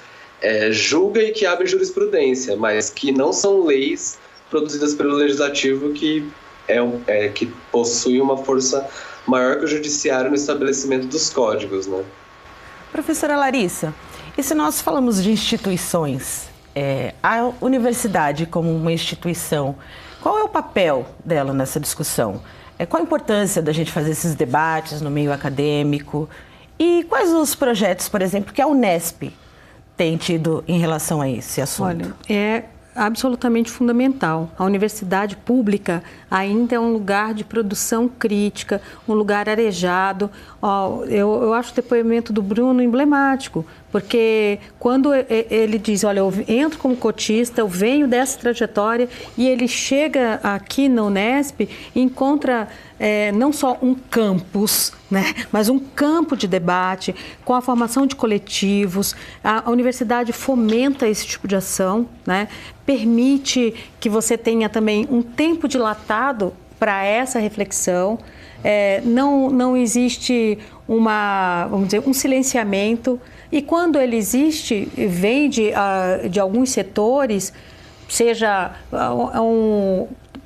julga e que abre jurisprudência, mas que não são leis produzidas pelo Legislativo que possui uma força maior que o Judiciário no estabelecimento dos códigos, né? Professora Larissa, e se nós falamos de instituições, a universidade como uma instituição, qual é o papel dela nessa discussão? Qual a importância da gente fazer esses debates no meio acadêmico? E quais os projetos, por exemplo, que a Unesp tem tido em relação a esse assunto? Olha, é absolutamente fundamental. A universidade pública ainda é um lugar de produção crítica, um lugar arejado. Eu acho o depoimento do Bruno emblemático, porque quando ele diz, olha, eu entro como cotista, eu venho dessa trajetória, e ele chega aqui na Unesp e encontra não só um campus, né, mas um campo de debate com a formação de coletivos. A universidade fomenta esse tipo de ação, né, permite que você tenha também um tempo dilatado para essa reflexão. Não existe vamos dizer, um silenciamento, e quando ele existe, vem de alguns setores, seja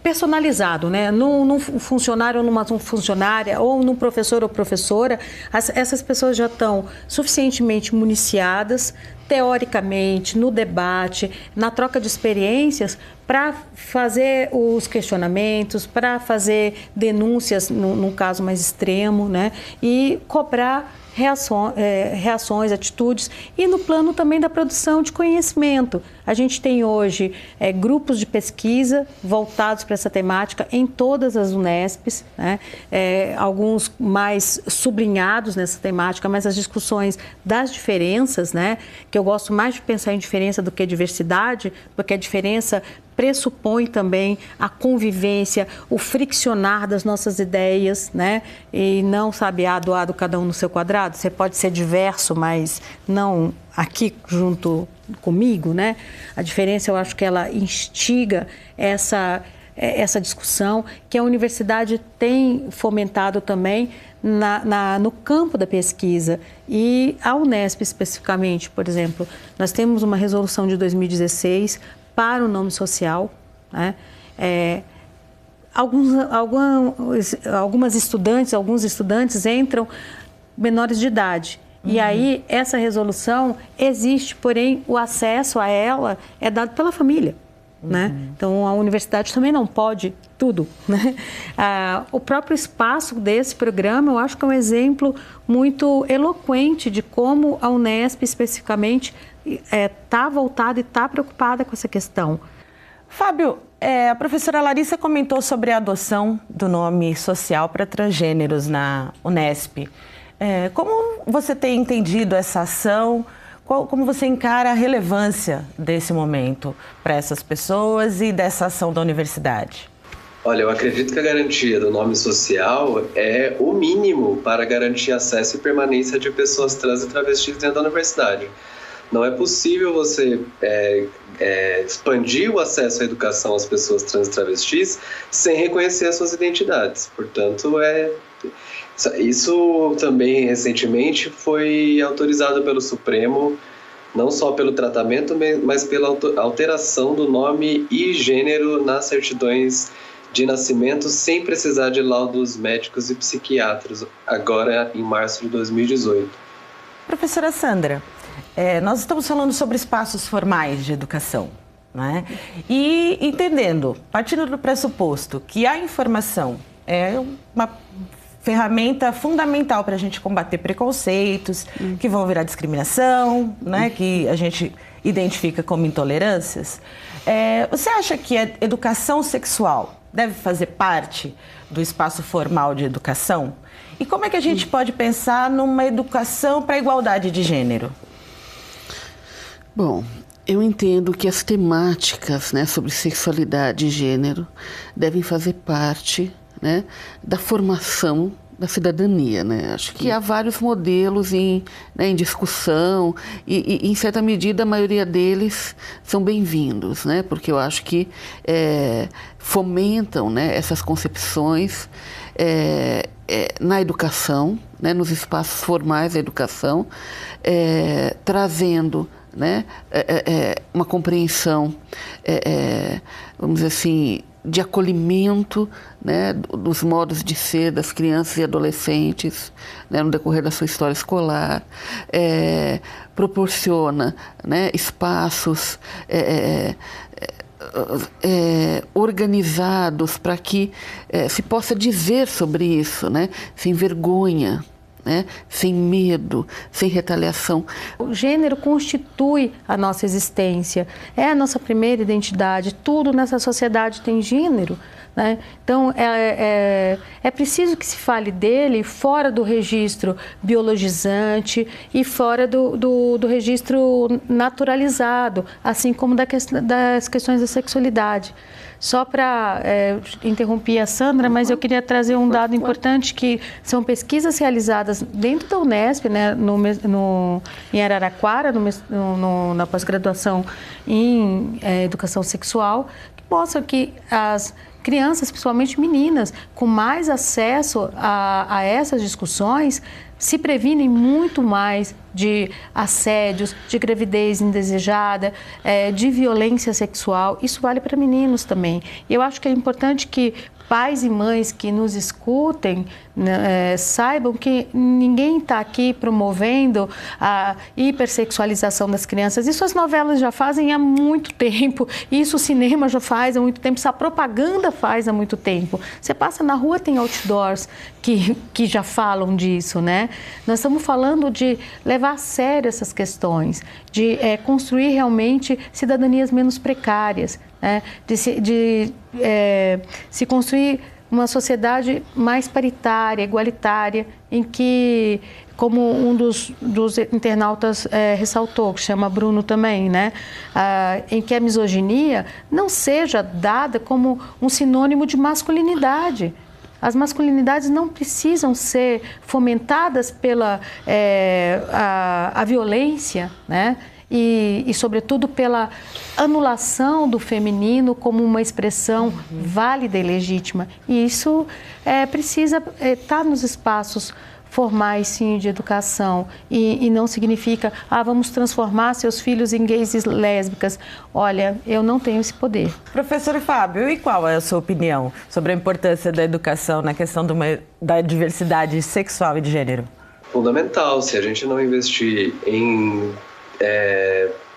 personalizado, né? Num funcionário ou numa funcionária, ou num professor ou professora, essas pessoas já estão suficientemente municiadas, teoricamente, no debate, na troca de experiências, para fazer os questionamentos, para fazer denúncias, num caso mais extremo, né? E cobrar reações, atitudes, e no plano também da produção de conhecimento. A gente tem hoje grupos de pesquisa voltados para essa temática em todas as Unesps, né? Alguns mais sublinhados nessa temática, mas as discussões das diferenças, né? Que eu gosto mais de pensar em diferença do que diversidade, porque a diferença pressupõe também a convivência, o friccionar das nossas ideias, né? E não, sabe, doado cada um no seu quadrado. Você pode ser diverso, mas não aqui junto comigo, né? A diferença, eu acho que ela instiga essa discussão que a universidade tem fomentado também no campo da pesquisa. E a Unesp especificamente, por exemplo, nós temos uma resolução de 2016 para o nome social, né? Alguns estudantes entram menores de idade. E aí, essa resolução existe, porém, o acesso a ela é dado pela família, né? Então, a universidade também não pode tudo, né? O próprio espaço desse programa, eu acho que é um exemplo muito eloquente de como a Unesp, especificamente, está voltada e está preocupada com essa questão. Fábio, a professora Larissa comentou sobre a adoção do nome social para transgêneros na Unesp. Como você tem entendido essa ação? Como você encara a relevância desse momento para essas pessoas e dessa ação da universidade? Olha, eu acredito que a garantia do nome social é o mínimo para garantir acesso e permanência de pessoas trans e travestis dentro da universidade. Não é possível você expandir o acesso à educação às pessoas trans e travestis sem reconhecer as suas identidades. Portanto, isso também recentemente foi autorizado pelo Supremo, não só pelo tratamento, mas pela alteração do nome e gênero nas certidões de nascimento sem precisar de laudos médicos e psiquiátricos, agora em março de 2018. Professora Sandra, nós estamos falando sobre espaços formais de educação, né? E entendendo, partindo do pressuposto que a informação é uma ferramenta fundamental para a gente combater preconceitos, que vão virar discriminação, né? Que a gente identifica como intolerâncias. Você acha que a educação sexual deve fazer parte do espaço formal de educação? E como é que a gente pode pensar numa educação para a igualdade de gênero? Bom, eu entendo que as temáticas, né, sobre sexualidade e gênero devem fazer parte, né, da formação da cidadania, né? Acho que há vários modelos em discussão e, em certa medida, a maioria deles são bem-vindos, né? Porque eu acho que fomentam, né, essas concepções na educação, né, nos espaços formais da educação, trazendo, né, uma compreensão, vamos dizer assim, de acolhimento, né, dos modos de ser das crianças e adolescentes, né, no decorrer da sua história escolar, proporciona, né, espaços organizados para que se possa dizer sobre isso, né, sem vergonha, né, sem medo, sem retaliação. O gênero constitui a nossa existência, é a nossa primeira identidade, tudo nessa sociedade tem gênero, né? Então, é preciso que se fale dele fora do registro biologizante e fora do registro naturalizado, assim como das questões da sexualidade. Só para interromper a Sandra, mas eu queria trazer um dado importante, que são pesquisas realizadas dentro da Unesp, né, em Araraquara, na pós-graduação em educação sexual, que mostram que as crianças, principalmente meninas, com mais acesso a essas discussões, se previnem muito mais de assédios, de gravidez indesejada, de violência sexual. Isso vale para meninos também. E eu acho que é importante que pais e mães que nos escutem saibam que ninguém está aqui promovendo a hipersexualização das crianças. Isso as novelas já fazem há muito tempo, isso o cinema já faz há muito tempo, isso a propaganda faz há muito tempo. Você passa na rua, tem outdoors que já falam disso, né? Nós estamos falando de levar a sério essas questões, de construir realmente cidadanias menos precárias, né? De se construir uma sociedade mais paritária, igualitária, em que, como um dos internautas ressaltou, que chama Bruno também, né? Em que a misoginia não seja dada como um sinônimo de masculinidade. As masculinidades não precisam ser fomentadas pela a violência, né? E, sobretudo, pela anulação do feminino como uma expressão válida e legítima. E isso precisa estar nos espaços formais, sim, de educação. E não significa, vamos transformar seus filhos em gays e lésbicas. Olha, eu não tenho esse poder. Professor Fábio, e qual é a sua opinião sobre a importância da educação na questão da diversidade sexual e de gênero? Fundamental. Se a gente não investir em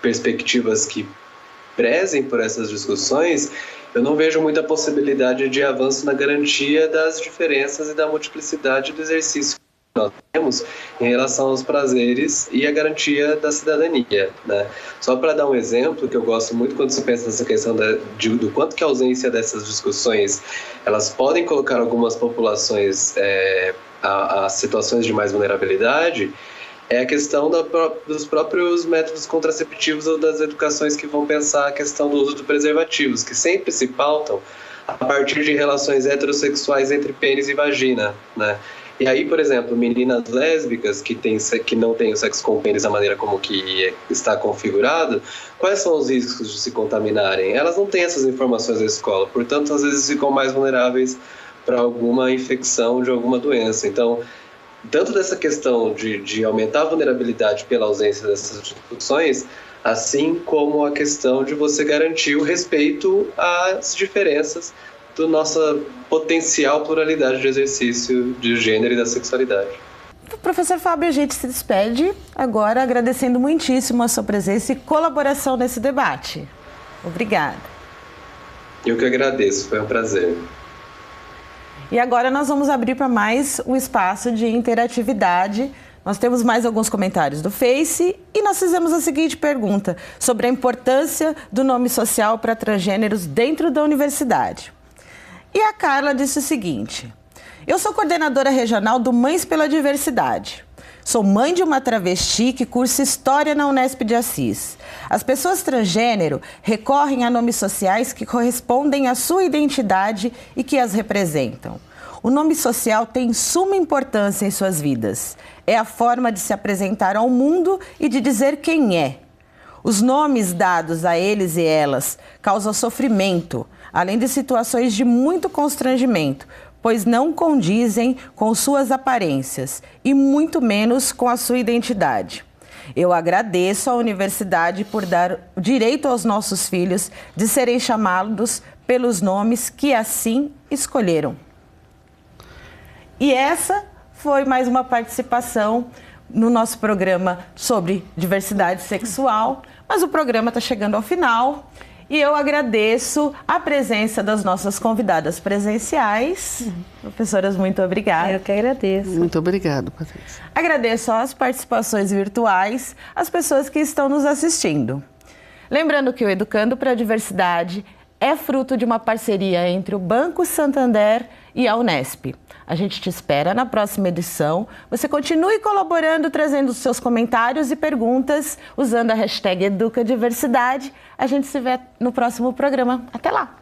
perspectivas que prezem por essas discussões, eu não vejo muita possibilidade de avanço na garantia das diferenças e da multiplicidade do exercício que nós temos em relação aos prazeres e a garantia da cidadania, né? Só para dar um exemplo, que eu gosto muito quando se pensa nessa questão do quanto que a ausência dessas discussões, elas podem colocar algumas populações a situações de mais vulnerabilidade, é a questão dos próprios métodos contraceptivos ou das educações que vão pensar a questão do uso de preservativos, que sempre se pautam a partir de relações heterossexuais entre pênis e vagina, né? E aí, por exemplo, meninas lésbicas que não têm o sexo com o pênis da maneira como que está configurado, quais são os riscos de se contaminarem? Elas não têm essas informações na escola, portanto, às vezes ficam mais vulneráveis para alguma infecção de alguma doença. Então, tanto dessa questão de aumentar a vulnerabilidade pela ausência dessas discussões, assim como a questão de você garantir o respeito às diferenças da nossa potencial pluralidade de exercício de gênero e da sexualidade. Professor Fábio, a gente se despede agora agradecendo muitíssimo a sua presença e colaboração nesse debate. Obrigada. Eu que agradeço, foi um prazer. E agora nós vamos abrir para mais um espaço de interatividade. Nós temos mais alguns comentários do Face e nós fizemos a seguinte pergunta sobre a importância do nome social para transgêneros dentro da universidade. E a Carla disse o seguinte: eu sou coordenadora regional do Mães pela Diversidade. Sou mãe de uma travesti que cursa História na Unesp de Assis. As pessoas transgênero recorrem a nomes sociais que correspondem à sua identidade e que as representam. O nome social tem suma importância em suas vidas. É a forma de se apresentar ao mundo e de dizer quem é. Os nomes dados a eles e elas causam sofrimento, além de situações de muito constrangimento, pois não condizem com suas aparências e muito menos com a sua identidade. Eu agradeço à universidade por dar o direito aos nossos filhos de serem chamados pelos nomes que assim escolheram. E essa foi mais uma participação no nosso programa sobre diversidade sexual, mas o programa está chegando ao final. E eu agradeço a presença das nossas convidadas presenciais. Professoras, muito obrigada. Eu que agradeço. Muito obrigado, Patrícia. Agradeço às participações virtuais, às pessoas que estão nos assistindo. Lembrando que o Educando para a Diversidade é fruto de uma parceria entre o Banco Santander e a Unesp. A gente te espera na próxima edição. Você continue colaborando, trazendo os seus comentários e perguntas, usando a hashtag EducaDiversidade. A gente se vê no próximo programa. Até lá!